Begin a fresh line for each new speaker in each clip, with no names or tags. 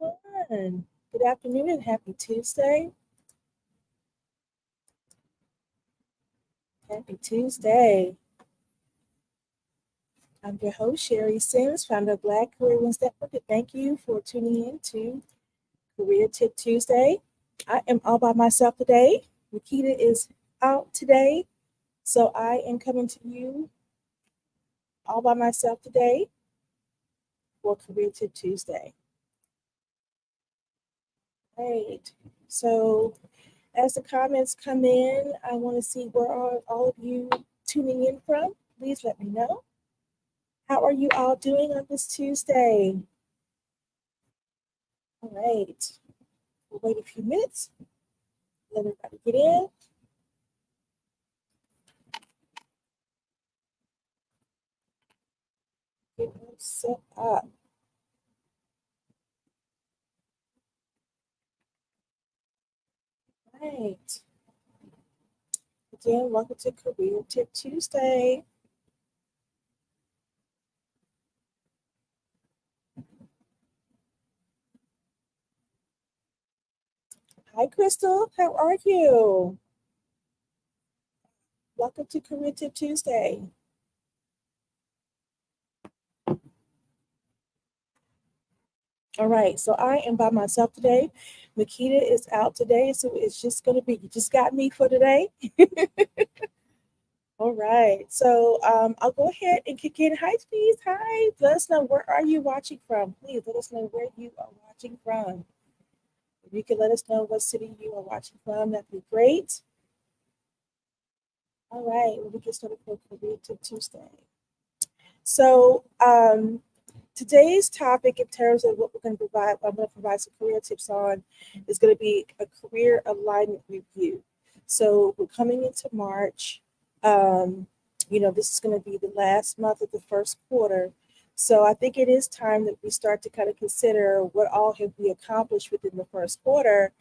everyone. Good afternoon and happy Tuesday. Happy Tuesday. I'm your host, Sherry Sims, founder of Black Career Wins Network. And thank you for tuning in to Career Tip Tuesday. I am all by myself today. Nikita is out today, so I am coming to you all by myself today for Career Tip Tuesday. Right. So as the comments come in, I want to see where are all of you tuning in from. Please let me know. How are you all doing on this Tuesday? All right. We'll wait a few minutes. Let everybody get in. Get them set up. Right. Again, welcome to Career Tip Tuesday. Hi, Crystal. How are you? Welcome to Career Tip Tuesday. All right, so I am by myself today. Makita is out today, so it's just going to be, you just got me for today. All right, so I'll go ahead and kick in. Hi, please. Hi, let us know where are you watching from. Please let us know where you are watching from. If you can let us know what city you are watching from, that'd be great. All right, we get started for Career Tip Tuesday. So today's topic, in terms of what we're going to provide, I'm going to provide some career tips on, is going to be a career alignment review. So we're coming into March. This is going to be the last month of the first quarter. So I think it is time that we start to kind of consider what all have we accomplished within the first quarter,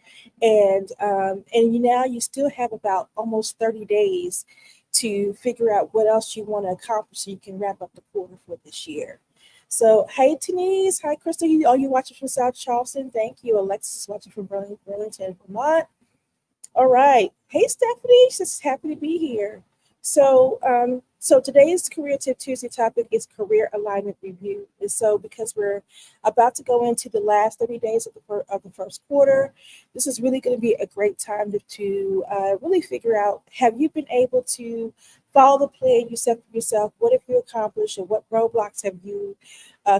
and now you still have about almost 30 days to figure out what else you want to accomplish so you can wrap up the quarter for this year. So, hey, Denise. Hi, Crystal. Are you watching from South Charleston? Thank you. Alexis is watching from Burlington, Vermont. All right. Hey, Stephanie. Just happy to be here. So today's Career Tip Tuesday topic is career alignment review. And so, because we're about to go into the last 30 days of the first quarter, this is really going to be a great time to really figure out, have you been able to follow the plan you set for yourself? What have you accomplished, and what roadblocks have you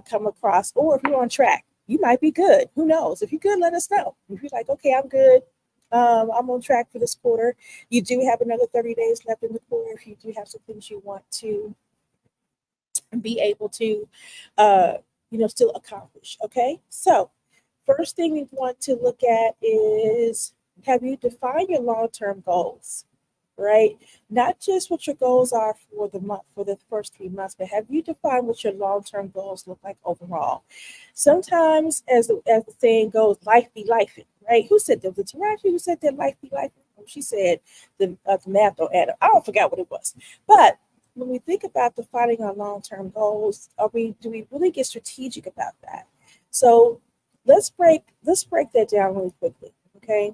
come across? Or if you're on track, you might be good. Who knows? If you're good, let us know. If you're like, okay, I'm good, I'm on track for this quarter. You do have another 30 days left in the quarter. If you do have some things you want to be able to, still accomplish. Okay. So, first thing we want to look at is, have you defined your long term goals? Right? Not just what your goals are for the month, for the first 3 months, but have you defined what your long-term goals look like overall? Sometimes, as the saying goes, life be life, right? Who said that? The Taraji who said that life be life? She said the math don't add up. I don't forget what it was. But when we think about defining our long-term goals, do we really get strategic about that? So let's break that down really quickly. Okay.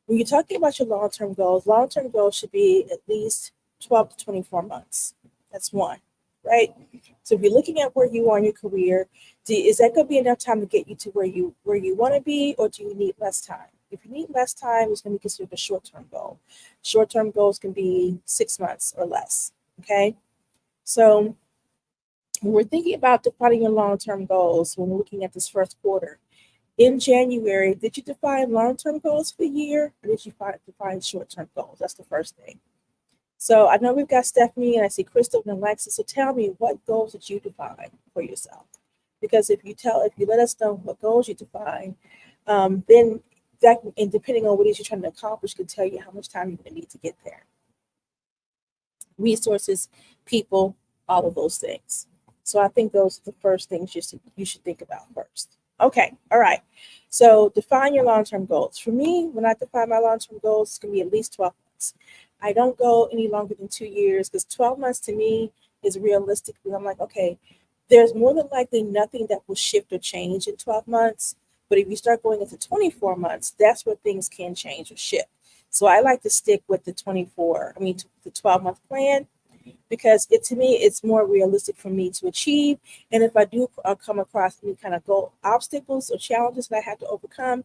When you're talking about your long term goals should be at least 12 to 24 months. That's one, right? So if you're looking at where you are in your career, is that going to be enough time to get you to where you want to be, or do you need less time? If you need less time, it's going to be considered a short term goal. Short term goals can be 6 months or less. Okay. So when we're thinking about defining your long term goals, when we're looking at this first quarter, in January, did you define long-term goals for the year, or did you define short-term goals? That's the first thing. So I know we've got Stephanie, and I see Crystal and Alexis. So tell me, what goals did you define for yourself? Because if you let us know what goals you define, then that, and depending on what it is you're trying to accomplish, can tell you how much time you're going to need to get there. Resources, people, all of those things. So I think those are the first things you should think about first. Okay, all right. So define your long-term goals. For me, when I define my long-term goals, it's going to be at least 12 months. I don't go any longer than 2 years, because 12 months to me is realistic. Because I'm like, okay, there's more than likely nothing that will shift or change in 12 months. But if you start going into 24 months, that's where things can change or shift. So I like to stick with the 12-month plan, because to me, it's more realistic for me to achieve. And if I do come across any kind of goal obstacles or challenges that I have to overcome,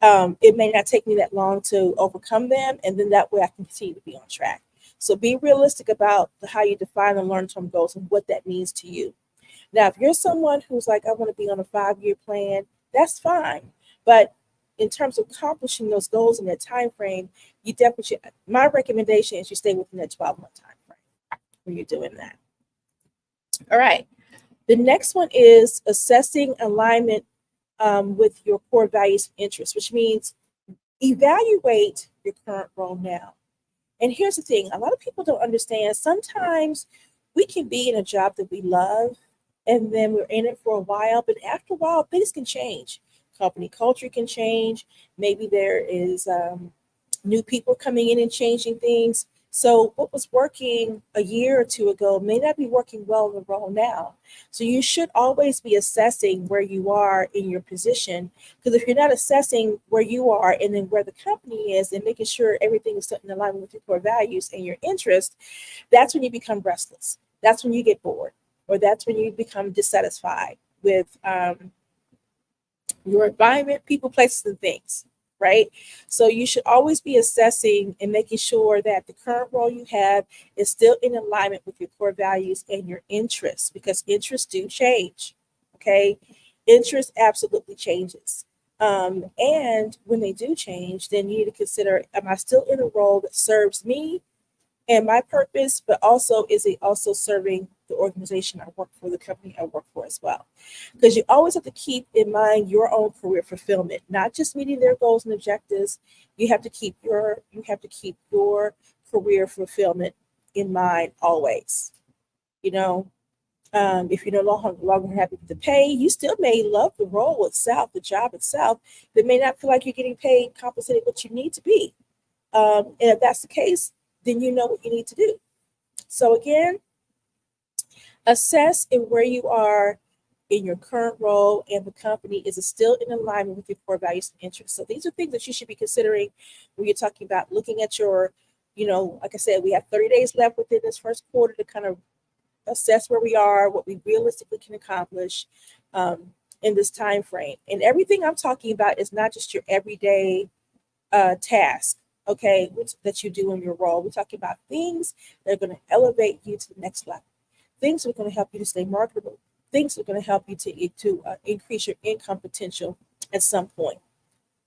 it may not take me that long to overcome them. And then that way I can continue to be on track. So be realistic about how you define the long-term goals and what that means to you. Now, if you're someone who's like, I want to be on a 5-year plan, that's fine. But in terms of accomplishing those goals in that time frame, you definitely should. My recommendation is you stay within that 12-month time frame when you're doing that. All right. The next one is assessing alignment with your core values and interests, which means evaluate your current role now. And here's the thing, a lot of people don't understand. Sometimes we can be in a job that we love, and then we're in it for a while, but after a while, things can change. Company culture can change. Maybe there is new people coming in and changing things. So what was working a year or two ago may not be working well in the role now. So you should always be assessing where you are in your position, because if you're not assessing where you are and then where the company is and making sure everything is in alignment with your core values and your interests, that's when you become restless. That's when you get bored, or that's when you become dissatisfied with your environment, people, places, and things, right? So you should always be assessing and making sure that the current role you have is still in alignment with your core values and your interests, because interests do change, okay? Interest absolutely changes. And when they do change, then you need to consider, am I still in a role that serves me and my purpose, but also is it also serving the organization I work for, the company I work for as well? Because you always have to keep in mind your own career fulfillment, not just meeting their goals and objectives. You have to keep your career fulfillment in mind always. You know, if you're no longer happy with the pay, you still may love the role itself, the job itself, but may not feel like you're getting paid, compensated what you need to be. And if that's the case, then you know what you need to do. So again, assess in where you are in your current role and the company. Is it still in alignment with your core values and interests? So these are things that you should be considering when you're talking about looking at your, like I said, we have 30 days left within this first quarter to kind of assess where we are, what we realistically can accomplish in this time frame. And everything I'm talking about is not just your everyday task, okay, that you do in your role. We're talking about things that are going to elevate you to the next level. Things that are going to help you to stay marketable. Things that are going to help you to increase your income potential at some point.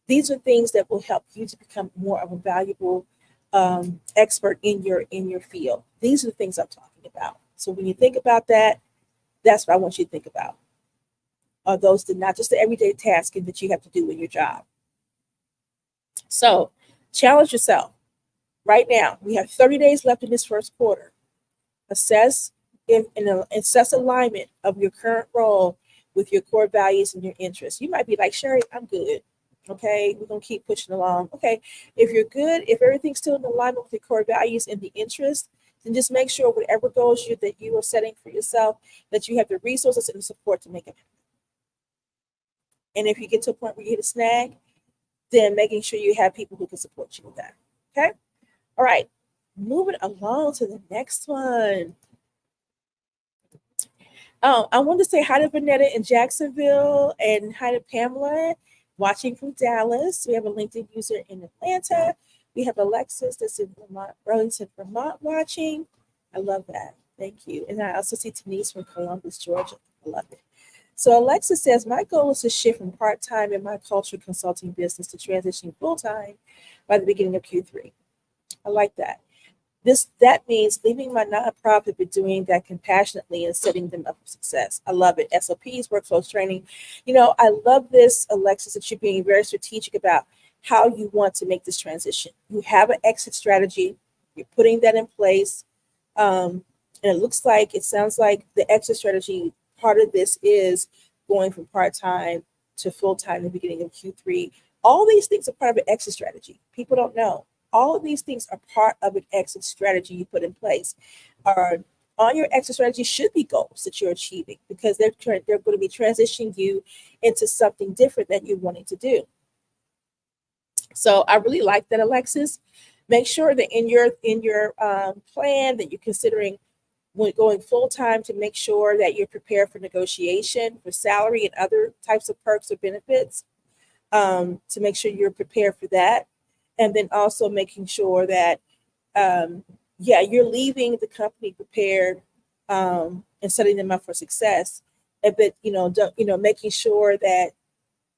These are things that will help you to become more of a valuable expert in your field. These are the things I'm talking about. So when you think about that, that's what I want you to think about. Are those not just the everyday tasks that you have to do in your job? So challenge yourself. Right now, we have 30 days left in this first quarter. Assess alignment of your current role with your core values and your interests. You might be like, Sherry, I'm good. Okay, we're going to keep pushing along. Okay, if you're good, if everything's still in alignment with your core values and the interest, then just make sure whatever goals that you are setting for yourself, that you have the resources and the support to make it happen. And if you get to a point where you hit a snag, then making sure you have people who can support you with that. Okay, all right, moving along to the next one. I want to say hi to Vanetta in Jacksonville and hi to Pamela watching from Dallas. We have a LinkedIn user in Atlanta. We have Alexis that's in Vermont, Burlington, Vermont watching. I love that. Thank you. And I also see Denise from Columbus, Georgia. I love it. So Alexis says, my goal is to shift from part-time in my culture consulting business to transitioning full-time by the beginning of Q3. I like that. That means leaving my nonprofit, but doing that compassionately and setting them up for success. I love it. SOPs, workflows, training. I love this, Alexis, that you're being very strategic about how you want to make this transition. You have an exit strategy. You're putting that in place. And it sounds like the exit strategy, part of this is going from part-time to full-time in the beginning of Q3. All these things are part of an exit strategy. People don't know. All of these things are part of an exit strategy you put in place. On your exit strategy should be goals that you're achieving, because they're going to be transitioning you into something different that you're wanting to do. So I really like that, Alexis. Make sure that in your plan that you're considering when going full time, to make sure that you're prepared for negotiation for salary and other types of perks or benefits, to make sure you're prepared for that. And then also making sure that, yeah, you're leaving the company prepared, and setting them up for success. But, making sure that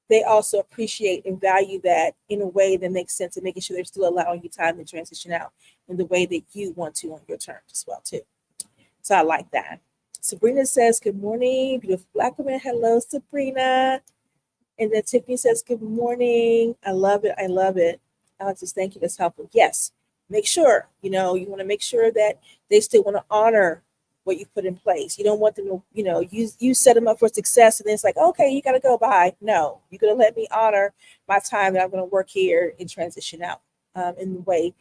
they also appreciate and value that in a way that makes sense, and making sure they're still allowing you time to transition out in the way that you want to on your terms as well, too. So I like that. Sabrina says, good morning, beautiful Black woman. Hello, Sabrina. And then Tiffany says, good morning. I love it. I love it. Alexis, thank you. That's helpful. Yes. Make sure, you want to make sure that they still want to honor what you put in place. You don't want them to, you set them up for success, and then it's like, okay, you got to go. Bye. No, you're going to let me honor my time that I'm going to work here and transition out, in the way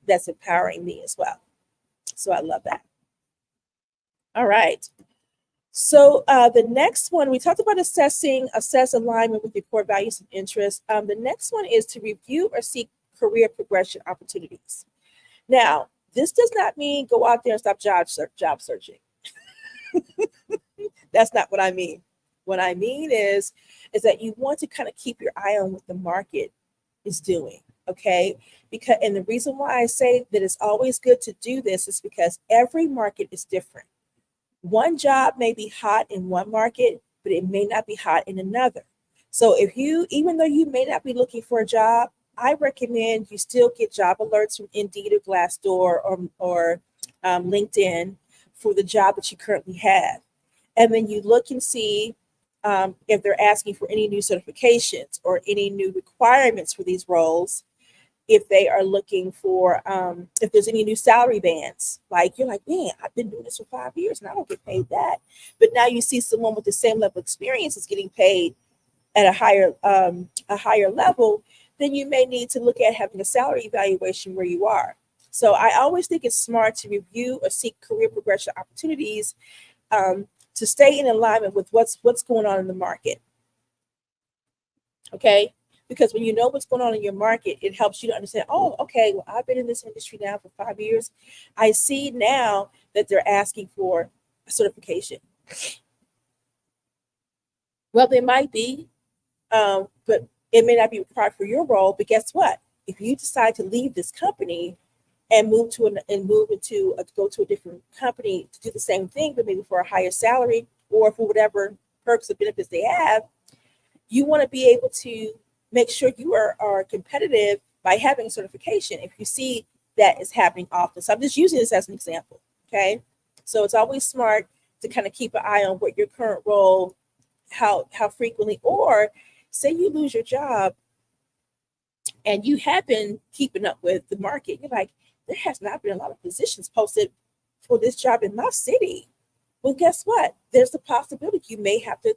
that's empowering me as well. So I love that. All right. So the next one, we talked about assess alignment with your core values and interests. The next one is to review or seek career progression opportunities. Now, this does not mean go out there and stop job searching. That's not what I mean. What I mean is that you want to kind of keep your eye on what the market is doing. Okay. And the reason why I say that it's always good to do this is because every market is different. One job may be hot in one market, but it may not be hot in another. So even though you may not be looking for a job, I recommend you still get job alerts from Indeed or Glassdoor or LinkedIn for the job that you currently have. And then you look and see if they're asking for any new certifications or any new requirements for these roles. If they are looking for, if there's any new salary bands, like you're like, man, I've been doing this for 5 years and I don't get paid that. But now you see someone with the same level of experience is getting paid at a higher level, then you may need to look at having a salary evaluation where you are. So I always think it's smart to review or seek career progression opportunities, to stay in alignment with what's going on in the market. Okay. Because when you know what's going on in your market, it helps you to understand, oh, okay, well, I've been in this industry now for 5 years. I see now that they're asking for a certification. Well, they might be, but it may not be required for your role. But guess what? If you decide to leave this company and go to a different company to do the same thing, but maybe for a higher salary or for whatever perks or benefits they have, you want to be able to make sure you are competitive by having a certification if you see that is happening often. So I'm just using this as an example, okay? So it's always smart to kind of keep an eye on what your current role, how frequently, or say you lose your job and you have been keeping up with the market. You're like, there has not been a lot of positions posted for this job in my city. Well, guess what? There's the possibility you may have to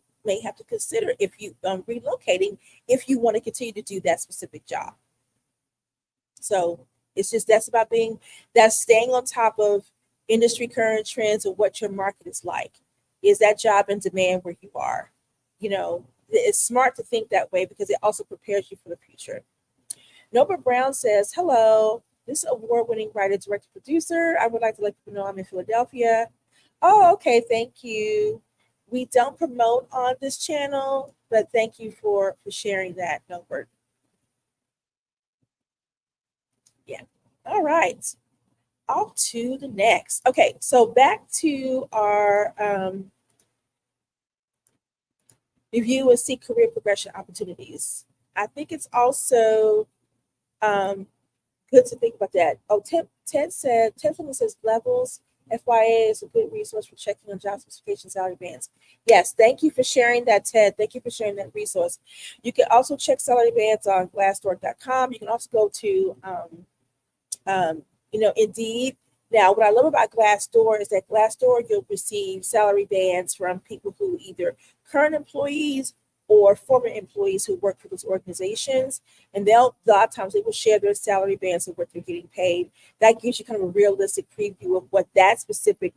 consider if you relocating if you want to continue to do that specific job. So it's just that's staying on top of industry current trends of what your market is like. Is that job in demand where you are? It's smart to think that way because it also prepares you for the future. Nova Brown says, hello, this award-winning writer, director, producer. I would like to let people know I'm in Philadelphia. Oh, okay, thank you. We don't promote on this channel, but thank you for sharing that, Nova. Yeah. All right. Off to the next. Okay, so back to our review and seek career progression opportunities. I think it's also good to think about that. Oh, Ted says Levels FYA is a good resource for checking on job specification salary bands. Yes, thank you for sharing that, Ted. Thank you for sharing that resource. You can also check salary bands on glassdoor.com. You can also go to Indeed. Now, what I love about Glassdoor is that Glassdoor, you'll receive salary bands from people who either current employees or former employees who work for those organizations. And a lot of times they will share their salary bands of what they're getting paid. That gives you kind of a realistic preview of what that specific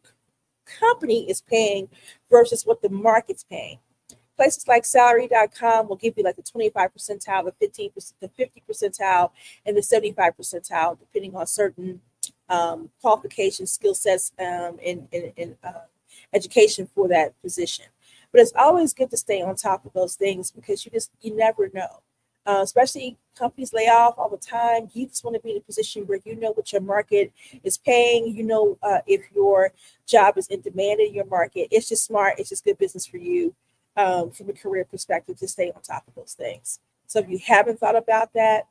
company is paying versus what the market's paying. Places like salary.com will give you like the 25 percentile, the 15%, the 50 percentile, and the 75 percentile, depending on certain qualifications, skill sets, and education for that position. But it's always good to stay on top of those things because you never know. Especially companies lay off all the time. You just want to be in a position where you know what your market is paying. You know if your job is in demand in your market. It's just smart. It's just good business for you from a career perspective to stay on top of those things. So if you haven't thought about that,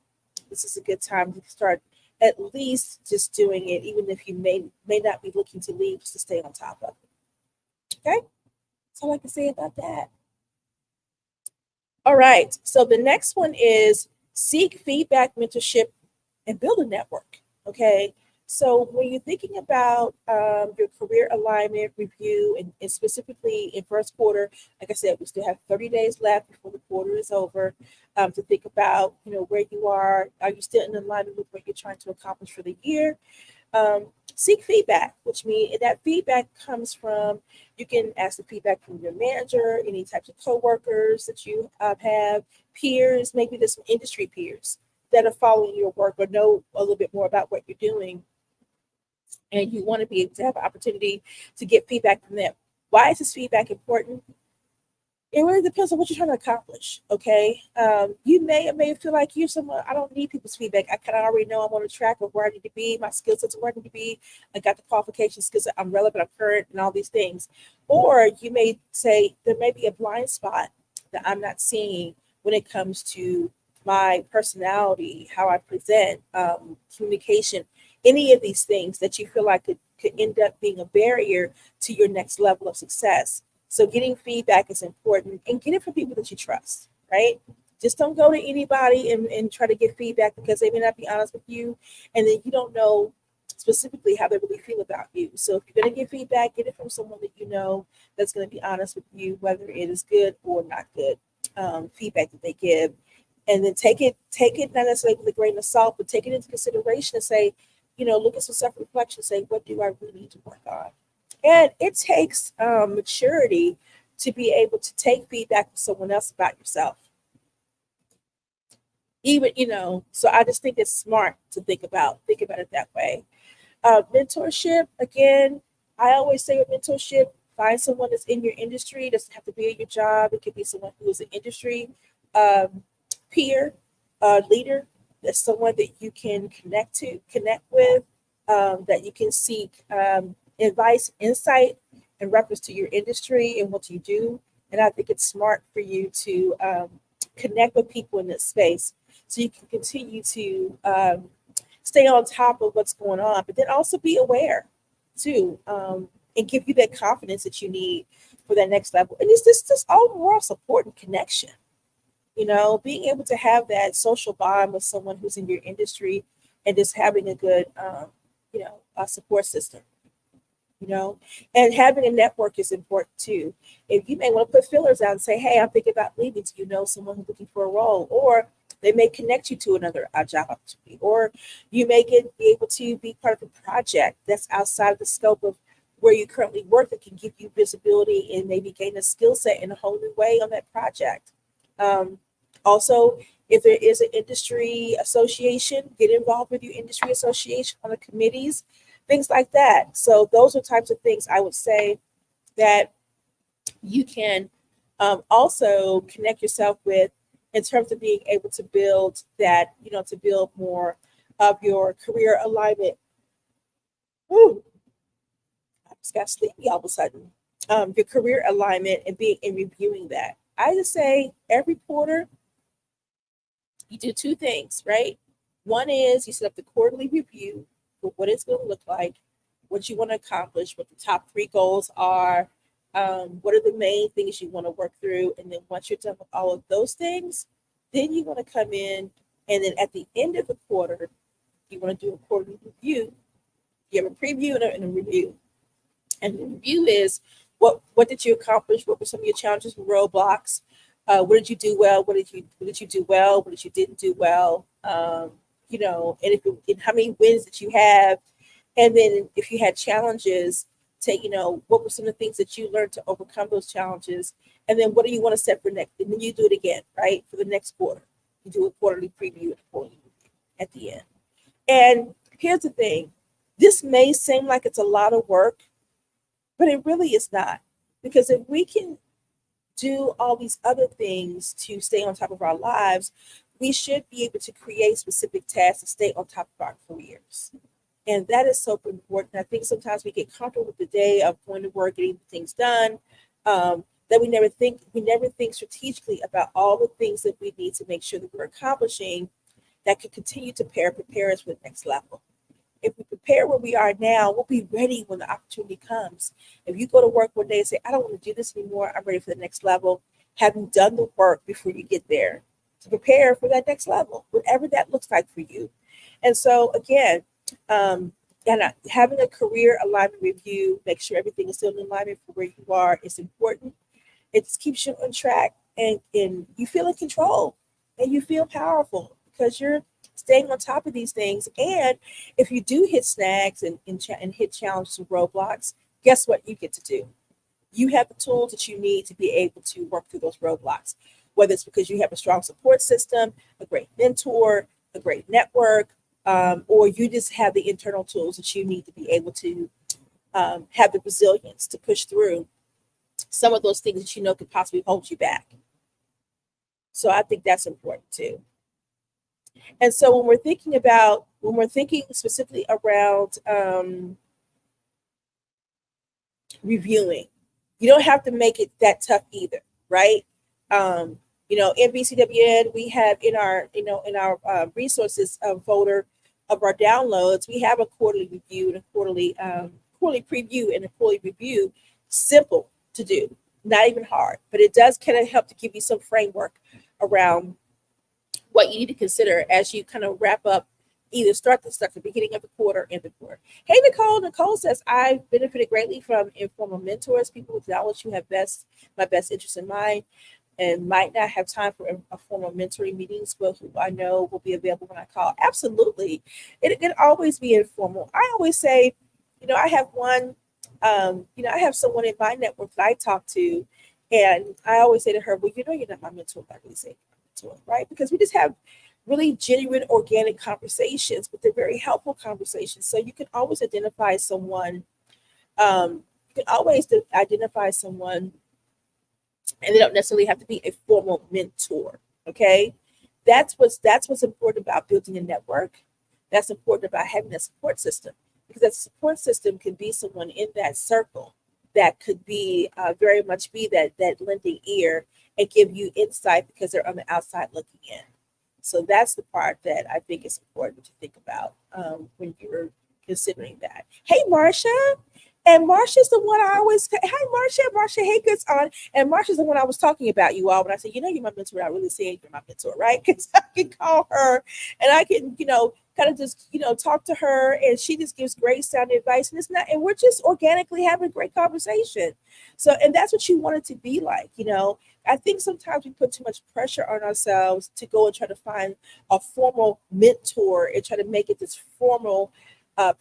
this is a good time to start at least just doing it, even if you may not be looking to leave, just to stay on top of it. Okay, that's all I can say about that. All right, so the next one is seek feedback, mentorship, and build a network. Okay, so when you're thinking about your career alignment review, and specifically in first quarter, like I said, we still have 30 days left before the quarter is over, to think about, where you are. Are you still in alignment with what you're trying to accomplish for the year? Seek feedback, which means that feedback comes from, you can ask the feedback from your manager, any types of coworkers that you have, peers, maybe there's some industry peers that are following your work or know a little bit more about what you're doing. And you want to be able to have an opportunity to get feedback from them. Why is this feedback important? It really depends on what you're trying to accomplish. Okay. You may feel like you're someone, I don't need people's feedback. I kind of already know I'm on the track of where I need to be. My skill sets are where I need to be. I got the qualifications, skills, I'm relevant, I'm current, and all these things. Or you may say there may be a blind spot that I'm not seeing when it comes to my personality, how I present, communication, any of these things that you feel like could end up being a barrier to your next level of success. So getting feedback is important, and get it from people that you trust, right? Just don't go to anybody and try to get feedback because they may not be honest with you, and then you don't know specifically how they really feel about you. So if you're going to get feedback, get it from someone that you know that's going to be honest with you, whether it is good or not good feedback that they give. And then take it not necessarily with a grain of salt, but take it into consideration and say, look at some self-reflection, say, what do I really need to work on? And it takes maturity to be able to take feedback from someone else about yourself. Even, so I just think it's smart to think about it that way. Mentorship, again, I always say with mentorship, find someone that's in your industry. It doesn't have to be in your job. It could be someone who is an industry peer, leader. That's someone that you can connect with, that you can seek advice, insight, in reference to your industry and what you do. And I think it's smart for you to connect with people in this space so you can continue to stay on top of what's going on, but then also be aware too, and give you that confidence that you need for that next level. And it's this overall support and connection. Being able to have that social bond with someone who's in your industry and just having a good, a support system. And having a network is important too. If you may want to put fillers out and say, hey, I'm thinking about leaving. Do you know someone who's looking for a role? Or they may connect you to another job opportunity. Or you may be able to be part of a project that's outside of the scope of where you currently work that can give you visibility and maybe gain a skill set in a whole new way on that project. Also, if there is an industry association, get involved with your industry association on the committees, things like that. So those are types of things I would say that you can also connect yourself with in terms of being able to build that, to build more of your career alignment. Ooh, I just got sleepy all of a sudden. Your career alignment and reviewing that. I just say every quarter, you do two things, right? One is you set up the quarterly review for what it's going to look like, what you want to accomplish, what the top 3 goals are, what are the main things you want to work through. And then once you're done with all of those things, then you want to come in, and then at the end of the quarter, you want to do a quarterly review. You have a preview and a review. And the review is what did you accomplish? What were some of your challenges and roadblocks? What did you do well? What did you do well? What did you didn't do well? And how many wins that you have, and then if you had challenges, take, what were some of the things that you learned to overcome those challenges, and then what do you want to set for next, and then you do it again, right, for the next quarter. You do a quarterly preview and a quarterly review at the end. And here's the thing, this may seem like it's a lot of work, but it really is not, because if we can do all these other things to stay on top of our lives, we should be able to create specific tasks to stay on top of our careers. And that is so important. I think sometimes we get comfortable with the day of going to work, getting things done, that we never think strategically about all the things that we need to make sure that we're accomplishing that could continue to prepare us for the next level. If we prepare where we are now, we'll be ready when the opportunity comes. If you go to work one day and say, I don't want to do this anymore, I'm ready for the next level, having done the work before you get there to prepare for that next level, whatever that looks like for you. And so again, having a career alignment review, make sure everything is still in alignment for where you are, is important. It keeps you on track, and you feel in control, and you feel powerful because you're staying on top of these things. And if you do hit snags and hit challenges and roadblocks, guess what you get to do? You have the tools that you need to be able to work through those roadblocks, whether it's because you have a strong support system, a great mentor, a great network, or you just have the internal tools that you need to be able to have the resilience to push through some of those things that you know could possibly hold you back. So I think that's important too. And so when we're thinking specifically around reviewing, you don't have to make it that tough either, right? In BCWN, we have in our resources folder of our downloads, we have a quarterly review and a quarterly preview and a quarterly review. Simple to do, not even hard, but it does kind of help to give you some framework around what you need to consider as you kind of wrap up, either start the beginning of the quarter, end of the quarter. Hey, Nicole. Nicole says, I've benefited greatly from informal mentors, people with knowledge who have my best interest in mind, and might not have time for a formal mentoring meetings, but who I know will be available when I call. Absolutely. It can always be informal. I always say, I have one, I have someone in my network that I talk to, and I always say to her, well, you're not my mentor, but I really say mentor, right? Because we just have really genuine, organic conversations, but they're very helpful conversations. So you can always identify someone, and they don't necessarily have to be a formal mentor. Okay. That's what's important about building a network. That's important about having a support system, because that support system can be someone in that circle that could be very much be that lending ear and give you insight because they're on the outside looking in. So that's the part that I think is important to think about when you're considering that. Hey, Marcia. And Marsha's the one I always, hi, Marsha Hager's on. And Marsha's the one I was talking about, you all. When I say, you're my mentor, I really say you're my mentor, right? Because I can call her and I can, kind of just, talk to her, and she just gives great sounding advice. And we're just organically having a great conversation. So, and that's what you want it to be like, I think sometimes we put too much pressure on ourselves to go and try to find a formal mentor and try to make it this formal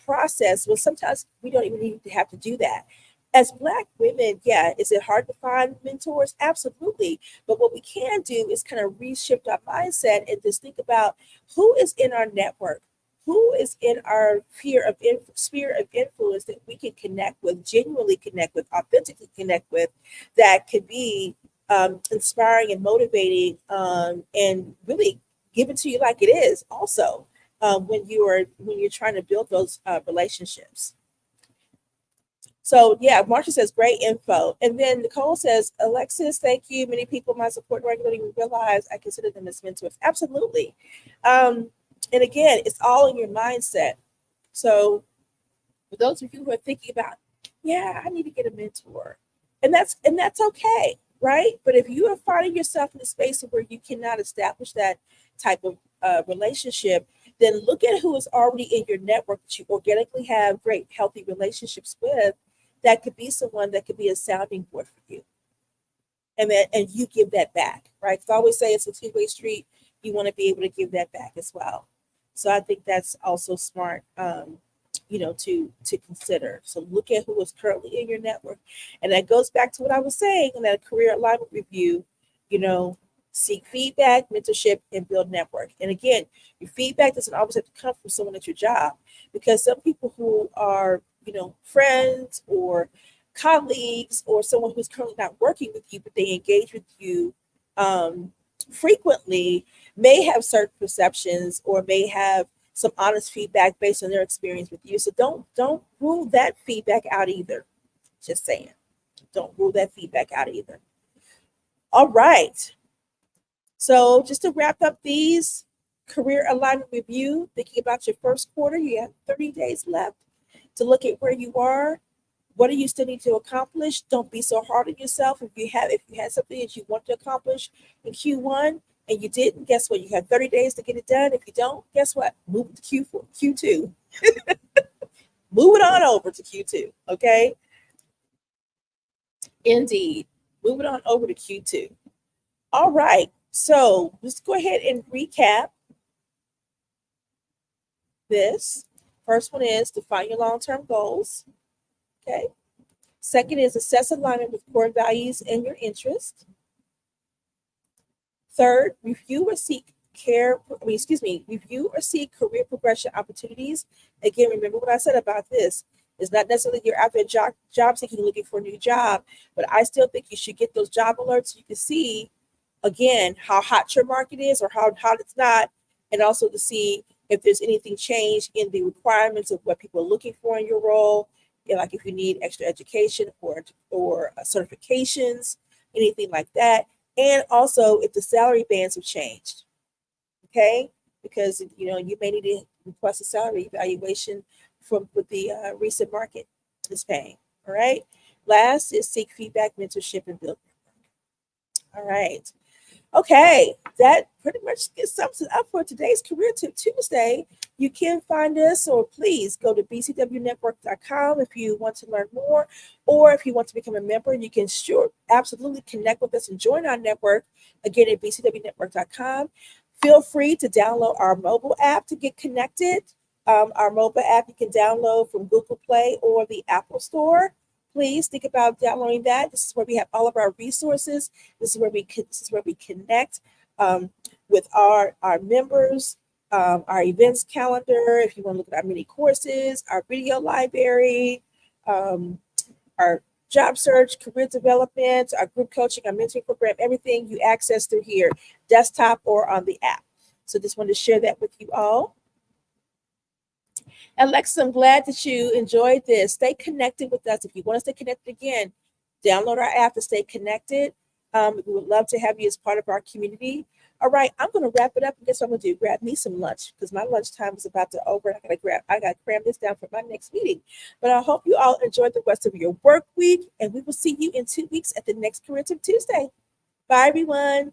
process. Well, sometimes we don't even need to have to do that. As Black women, yeah, is it hard to find mentors? Absolutely. But what we can do is kind of reshift our mindset and just think about who is in our network, who is in our sphere of influence that we can connect with, genuinely connect with, authentically connect with, that could be inspiring and motivating, and really give it to you like it is also. When you're trying to build those relationships. So yeah, Marcia says great info, and then Nicole says, Alexis, thank you. Many people my support regularly don't even realize I consider them as mentors. Absolutely, and again, it's all in your mindset. So for those of you who are thinking about, yeah, I need to get a mentor, and that's okay, right? But if you are finding yourself in a space where you cannot establish that type of relationship, then look at who is already in your network that you organically have great, healthy relationships with. That could be someone that could be a sounding board for you. And you give that back, right? Because I always say it's a two-way street. You want to be able to give that back as well. So I think that's also smart, to consider. So look at who is currently in your network. And that goes back to what I was saying in that career alignment review, you know, seek feedback, mentorship, and build network. And again, your feedback doesn't always have to come from someone at your job, because some people who are, friends or colleagues or someone who's currently not working with you, but they engage with you frequently, may have certain perceptions or may have some honest feedback based on their experience with you. So don't rule that feedback out either. Just saying. Don't rule that feedback out either. All right. So just to wrap up these career alignment review, thinking about your first quarter, you have 30 days left to look at where you are. What do you still need to accomplish? Don't be so hard on yourself. If you had something that you want to accomplish in Q1 and you didn't, guess what? You have 30 days to get it done. If you don't, guess what? Move it to Q2. Move it on over to Q2. Okay. Indeed. Move it on over to Q2. All right. So let's go ahead and recap this. First one is define your long-term goals. Okay. Second is assess alignment with core values and your interests. Third, review or seek career progression opportunities. Again, remember what I said about this. It's not necessarily you're after a job seeking, looking for a new job, but I still think you should get those job alerts so you can see, again, how hot your market is or how hot it's not, and also to see if there's anything changed in the requirements of what people are looking for in your role, like if you need extra education or certifications, anything like that, and also if the salary bands have changed. Okay, because you may need to request a salary evaluation from what the recent market is paying. All right. Last is seek feedback, mentorship, and build. All right. Okay, that pretty much sums it up for today's Career Tip Tuesday. You can find us, or please go to bcwnetwork.com if you want to learn more, or if you want to become a member, you can absolutely connect with us and join our network, again, at bcwnetwork.com. Feel free to download our mobile app to get connected. Our mobile app you can download from Google Play or the Apple Store. Please think about downloading that. This is where we have all of our resources. This is where we connect with our members, our events calendar. If you want to look at our mini courses, our video library, our job search, career development, our group coaching, our mentoring program, everything you access through here, desktop or on the app. So just wanted to share that with you all. Alexa, I'm glad that you enjoyed this. Stay connected with us. If you want to stay connected again, download our app to stay connected. We would love to have you as part of our community. All right, I'm going to wrap it up. And guess what I'm going to do? Grab me some lunch because my lunchtime is about to over. I got to cram this down for my next meeting. But I hope you all enjoy the rest of your work week, and we will see you in 2 weeks at the next Career Tip Tuesday. Bye, everyone.